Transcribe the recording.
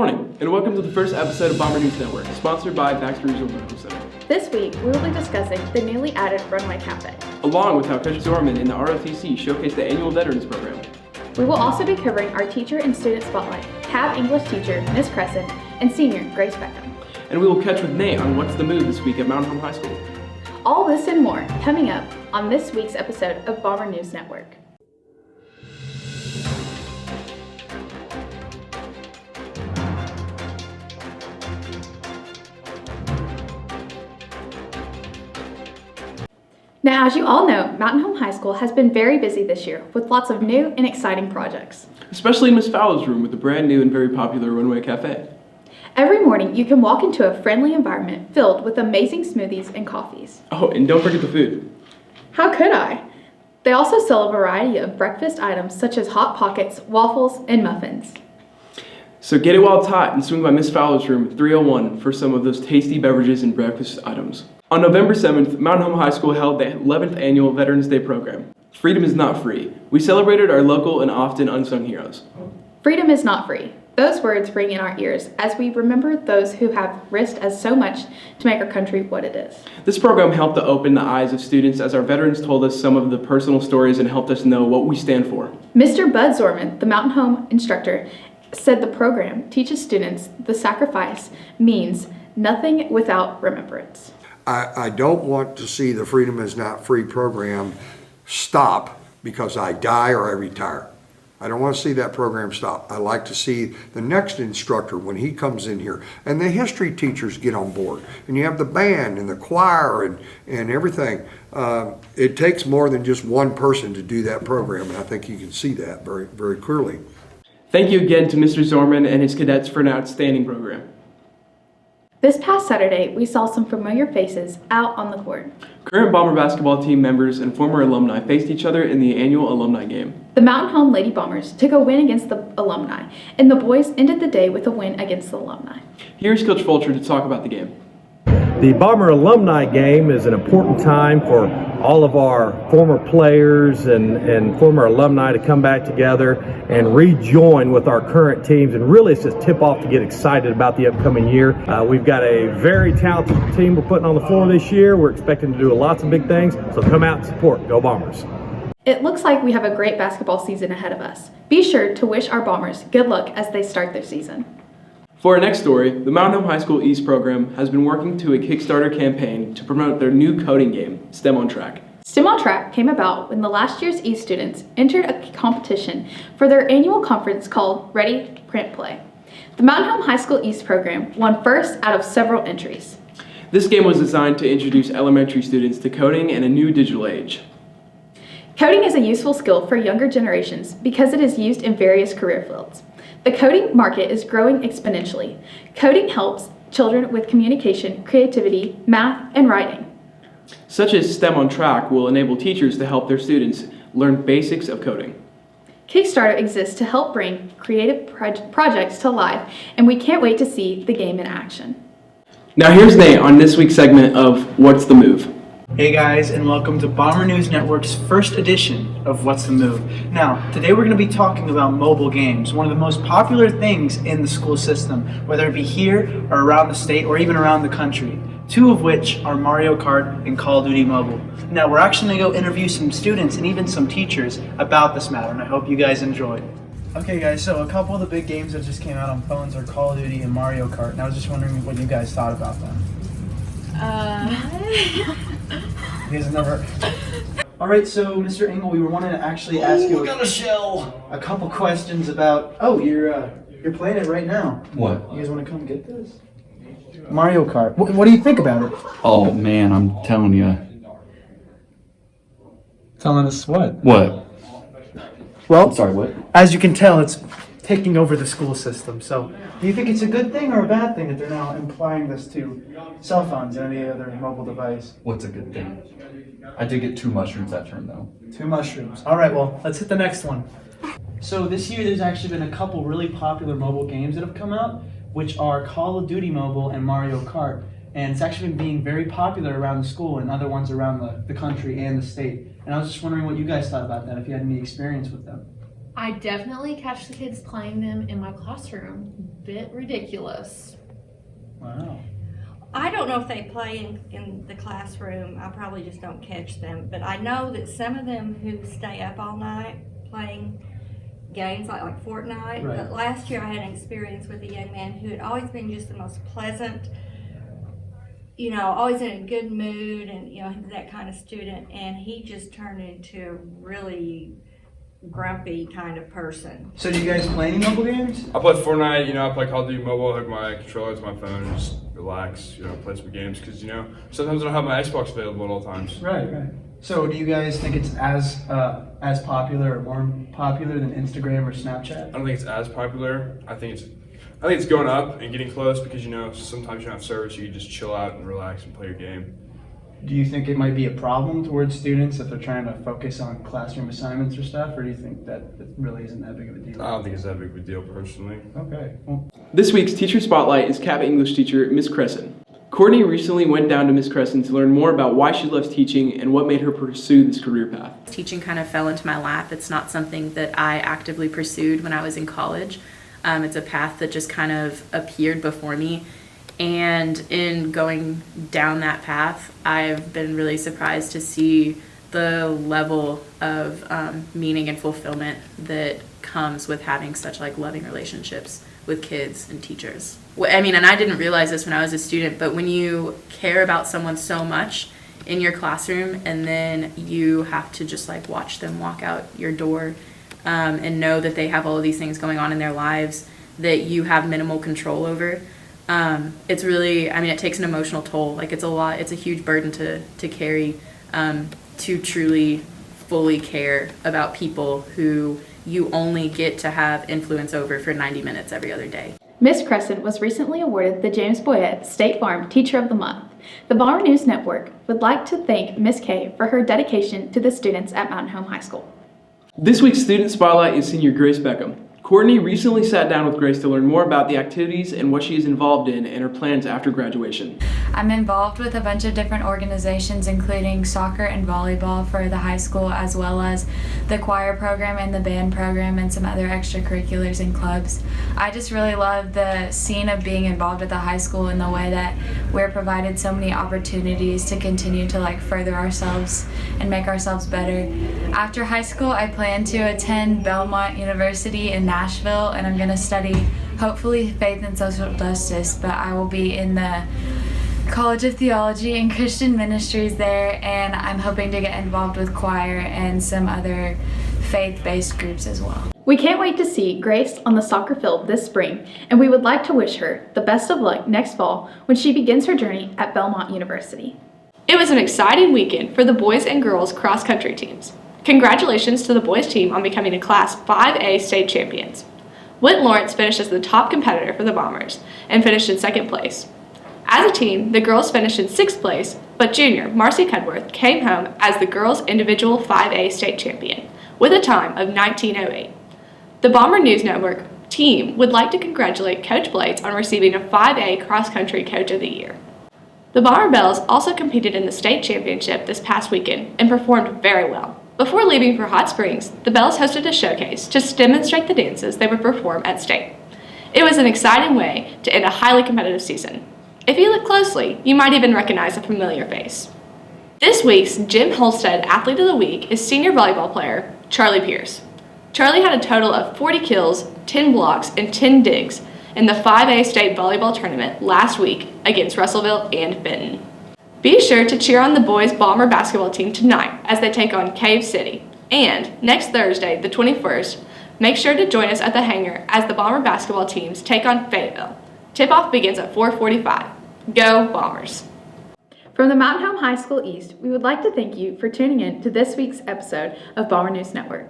morning, and welcome to the first episode of Bomber News Network, sponsored by Baxter Regional Medical Center. This week, we will be discussing the newly added Runway Cafe, along with how Coach Zorman and the ROTC showcased the annual Veterans Program. We will also be covering our teacher and student spotlight, CAB English teacher Miss Crescent, and senior Grace Beckham. And we will catch with Nate on what's the move this week at Mountain Home High School. All this and more coming up on this week's episode of Bomber News Network. Now, as you all know, Mountain Home High School has been very busy this year with lots of new and exciting projects. Especially in Miss Fowler's room with the brand new and very popular Runway Cafe. Every morning, you can walk into a friendly environment filled with amazing smoothies and coffees. Oh, and don't forget the food. How could I? They also sell a variety of breakfast items such as Hot Pockets, waffles, and muffins. So get it while it's hot and swing by Miss Fowler's room at 301 for some of those tasty beverages and breakfast items. On November 7th, Mountain Home High School held the 11th annual Veterans Day program. Freedom is not free. We celebrated our local and often unsung heroes. Freedom is not free. Those words ring in our ears as we remember those who have risked as so much to make our country what it is. This program helped to open the eyes of students as our veterans told us some of the personal stories and helped us know what we stand for. Mr. Bud Zorman, the Mountain Home instructor, said the program teaches students the sacrifice means nothing without remembrance. I don't want to see the Freedom is Not Free program stop because I die or I retire. I don't want to see that program stop. I like to see the next instructor when he comes in here and the history teachers get on board and you have the band and the choir and everything. It takes more than just one person to do that program, and I think you can see that very, very clearly. Thank you again to Mr. Zorman and his cadets for an outstanding program. This past Saturday, we saw some familiar faces out on the court. Current Bomber basketball team members and former alumni faced each other in the annual alumni game. The Mountain Home Lady Bombers took a win against the alumni, and the boys ended the day with a win against the alumni. Here's Coach Fulcher to talk about the game. The Bomber Alumni Game is an important time for all of our former players and former alumni to come back together and rejoin with our current teams, and really it's just tip off to get excited about the upcoming year. We've got a very talented team we're putting on the floor this year. We're expecting to do lots of big things, so come out and support. Go Bombers. It looks like we have a great basketball season ahead of us. Be sure to wish our Bombers good luck as they start their season. For our next story, the Mountain Home High School East program has been working to a Kickstarter campaign to promote their new coding game, STEM on Track. STEM on Track came about when the last year's East students entered a competition for their annual conference called Ready, Print, Play. The Mountain Home High School East program won first out of several entries. This game was designed to introduce elementary students to coding in a new digital age. Coding is a useful skill for younger generations because it is used in various career fields. The coding market is growing exponentially. Coding helps children with communication, creativity, math, and writing. Such as STEM on Track will enable teachers to help their students learn basics of coding. Kickstarter exists to help bring creative projects to life, and we can't wait to see the game in action. Now here's Nate on this week's segment of What's the Move? Hey guys, and welcome to Bomber News Network's first edition of What's the Move. Now, today we're going to be talking about mobile games, one of the most popular things in the school system, whether it be here or around the state or even around the country, two of which are Mario Kart and Call of Duty Mobile. Now, we're actually going to go interview some students and even some teachers about this matter, and I hope you guys enjoy. Okay guys, so a couple of the big games that just came out on phones are Call of Duty and Mario Kart, and I was just wondering what you guys thought about them. You guys have never. All right, so Mr. Engel, we were wanting to actually ask you a couple questions about. Oh, you're playing it right now. What? You guys want to come get this? Mario Kart. What do you think about it? Oh man, I'm telling you. Telling us what? What? Well, Sorry, what? as you can tell, it's taking over the school system. So, do you think it's a good thing or a bad thing that they're now applying this to cell phones and any other mobile device? What's a good thing? I did get 2 mushrooms that term though. 2 mushrooms. All right, well, let's hit the next one. So this year there's actually been a couple really popular mobile games that have come out, which are Call of Duty Mobile and Mario Kart. And it's actually been being very popular around the school and other ones around the country and the state. And I was just wondering what you guys thought about that, if you had any experience with them. I definitely catch the kids playing them in my classroom. Bit ridiculous. Wow. I don't know if they play in the classroom. I probably just don't catch them. But I know that some of them who stay up all night playing games like Fortnite. Right. But last year I had an experience with a young man who had always been just the most pleasant, always in a good mood, and he's that kind of student. And he just turned into a really grumpy kind of person. So do you guys play any mobile games? I play Fortnite, I play Call of Duty Mobile, I hook my controller to my phone and just relax, play some games because, sometimes I don't have my Xbox available at all times. Right. So do you guys think it's as popular or more popular than Instagram or Snapchat? I don't think it's as popular. I think it's going up and getting close because, sometimes you don't have service, you can just chill out and relax and play your game. Do you think it might be a problem towards students if they're trying to focus on classroom assignments or stuff, or do you think that it really isn't that big of a deal? I don't think it's that big of a deal personally. Okay. Well, This week's Teacher Spotlight is Kappa English teacher Miss Crescent. Courtney recently went down to Miss Crescent to learn more about why she loves teaching and what made her pursue this career path. Teaching kind of fell into my lap. It's not something that I actively pursued when I was in college. It's a path that just kind of appeared before me. And in going down that path, I've been really surprised to see the level of meaning and fulfillment that comes with having such loving relationships with kids and teachers. And I didn't realize this when I was a student, but when you care about someone so much in your classroom and then you have to just watch them walk out your door and know that they have all of these things going on in their lives that you have minimal control over, it's really, it takes an emotional toll. It's a lot, it's a huge burden to carry, to truly fully care about people who you only get to have influence over for 90 minutes every other day. Miss Crescent was recently awarded the James Boyett State Farm Teacher of the Month. The Balmer News Network would like to thank Miss K for her dedication to the students at Mountain Home High School. This week's Student Spotlight is senior Grace Beckham. Courtney recently sat down with Grace to learn more about the activities and what she is involved in and her plans after graduation. I'm involved with a bunch of different organizations, including soccer and volleyball for the high school, as well as the choir program and the band program and some other extracurriculars and clubs. I just really love the scene of being involved at the high school in the way that we're provided so many opportunities to continue to further ourselves and make ourselves better. After high school, I plan to attend Belmont University in Nashville, and I'm going to study hopefully faith and social justice, but I will be in the College of Theology and Christian Ministries there, and I'm hoping to get involved with choir and some other faith-based groups as well. We can't wait to see Grace on the soccer field this spring, and we would like to wish her the best of luck next fall when she begins her journey at Belmont University. It was an exciting weekend for the boys and girls cross-country teams. Congratulations to the boys team on becoming a Class 5A state champions. Whit Lawrence finished as the top competitor for the Bombers and finished in second place. As a team, the girls finished in sixth place, but junior Marcy Cudworth came home as the girls' individual 5A state champion with a time of 19:08. The Bomber News Network team would like to congratulate Coach Blades on receiving a 5A cross-country Coach of the Year. The Bomber Bells also competed in the state championship this past weekend and performed very well. Before leaving for Hot Springs, the Bells hosted a showcase to demonstrate the dances they would perform at state. It was an exciting way to end a highly competitive season. If you look closely, you might even recognize a familiar face. This week's Jim Holstead Athlete of the Week is senior volleyball player Charlie Pierce. Charlie had a total of 40 kills, 10 blocks, and 10 digs in the 5A state volleyball tournament last week against Russellville and Benton. Be sure to cheer on the boys Bomber basketball team tonight as they take on Cave City. And next Thursday, the 21st, make sure to join us at the hangar as the Bomber basketball teams take on Fayetteville. Tip-off begins at 4:45. Go Bombers! From the Mountain Home High School East, we would like to thank you for tuning in to this week's episode of Bomber News Network.